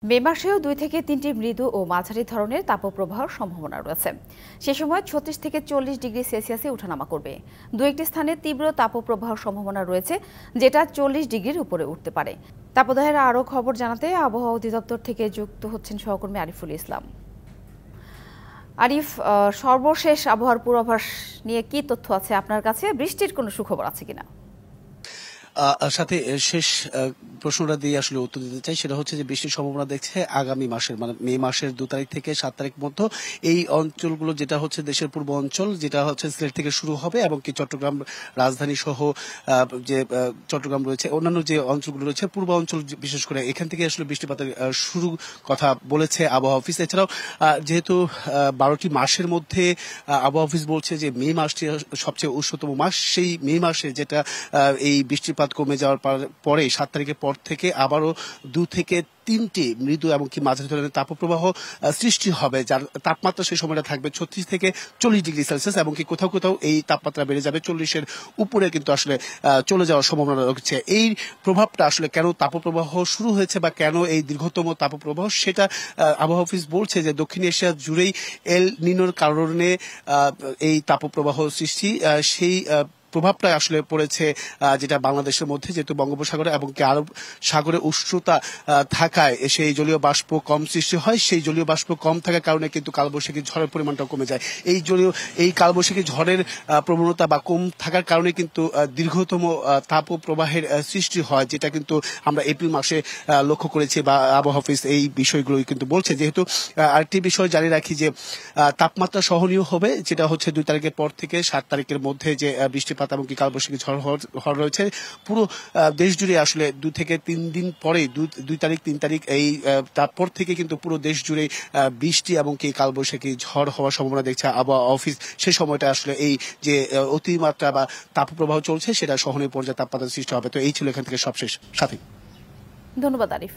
মে মাসেও 2 থেকে 3টি মৃদু ও মাঝারি ধরনের তাপপ্রবাহের সম্ভাবনা রয়েছে। সে সময় 36 থেকে 40 ডিগ্রি সেলসিয়াসে ওঠানামা করবে। দু একটি স্থানে তীব্র তাপপ্রবাহের সম্ভাবনা রয়েছে, যেটা 40 ডিগ্রির উপরে উঠতে পারে। তাপদাহের আরও খবর জানাতে আবহাওয়া অধিদপ্তর থেকে যুক্ত হচ্ছেন সহকর্মী আরিফুল ইসলাম। আরিফ, সর্বশেষ আবহাওয়ার পূর্বাভাস নিয়ে কি তথ্য আছে আপনার কাছে? বৃষ্টির কোনো সুখবর আছে কিনা? সাথে শেষ প্রশ্নটা দিয়ে আসলে উত্তর দিতে চাই। সেটা হচ্ছে যে বৃষ্টির সম্ভাবনা দেখছে আগামী মাসের মানে মে মাসের 2 তারিখ থেকে 7 তারিখ মধ্যে এই অঞ্চলগুলো, যেটা হচ্ছে দেশের পূর্ব অঞ্চল, যেটা হচ্ছে সিলেট থেকে শুরু হবে এবং কি চট্টগ্রাম রাজধানী সহ যে চট্টগ্রাম রয়েছে, অন্যান্য যে অঞ্চলগুলো রয়েছে পূর্ব অঞ্চল বিশেষ করে, এখান থেকে আসলে বৃষ্টিপাতের শুরু কথা বলেছে আবহাওয়া অফিস। এছাড়াও যেহেতু 12টি মাসের মধ্যে আবহাওয়া অফিস বলছে যে মে মাসটি সবচেয়ে উষ্ণতম মাস, সেই মে মাসে যেটা এই বৃষ্টিপাত কমে যাওয়ার পরে 7 তারিখের পর থেকে আবারও 2 থেকে 3টি মৃদু এমনকি মাঝারি ধরনের তাপপ্রবাহ সৃষ্টি হবে, যার তাপমাত্রা সেই সময়টা থাকবে 36 থেকে 40 ডিগ্রি সেলসিয়াস এবং কি কোথাও কোথাও এই তাপমাত্রা বেড়ে যাবে 40-এর উপরে কিন্তু আসলে চলে যাওয়ার সম্ভাবনা রয়েছে। এই প্রভাবটা আসলে কেন তাপপ্রবাহ শুরু হয়েছে বা কেন এই দীর্ঘতম তাপপ্রবাহ, সেটা আবহাওয়া অফিস বলছে যে দক্ষিণ এশিয়া জুড়েই এল নিনোর কারণে এই তাপপ্রবাহ সৃষ্টি, সেই প্রভাবটা আসলে পড়েছে যেটা বাংলাদেশের মধ্যে, যেহেতু বঙ্গোপসাগরে এবং কি আরব সাগরে উষ্ণতা থাকায় সেই জলীয় বাষ্প কম সৃষ্টি হয়। সেই জলীয় বাষ্প কম থাকার কারণে কিন্তু কালবৈশাখী ঝড়ের পরিমাণটা কমে যায়। এই কালবৈশাখী ঝড়ের প্রবণতা বা কম থাকার কারণে কিন্তু দীর্ঘতম তাপপ্রবাহের সৃষ্টি হয়, যেটা কিন্তু আমরা এপ্রিল মাসে লক্ষ্য করেছি বা আবহাওয়া অফিস এই বিষয়গুলোই কিন্তু বলছে। যেহেতু আরেকটি বিষয় জানিয়ে রাখি যে তাপমাত্রা সহনীয় হবে, যেটা হচ্ছে 2 তারিখের পর থেকে 7 তারিখের মধ্যে যে বৃষ্টিপাত এবং কি কালবৈশাখী ঝড় হওয়ার রয়েছে পুরো দেশ জুড়ে আসলে 2 থেকে 3 দিন পরে 2 তারিখ 3 তারিখ এই তারপর থেকে কিন্তু পুরো দেশ জুড়ে বৃষ্টি এবং কি কালবৈশাখী ঝড় হওয়ার সম্ভাবনা দেখছে আবহাওয়া অফিস। সেই সময়টা আসলে এই যে অতিমাত্রা বা তাপপ্রবাহ চলছে সেটা সহনীয় পর্যায়ে তাপমাত্রা সৃষ্টি হবে। তো এই ছিল এখান থেকে সবশেষ সাথী। ধন্যবাদ আরিফ।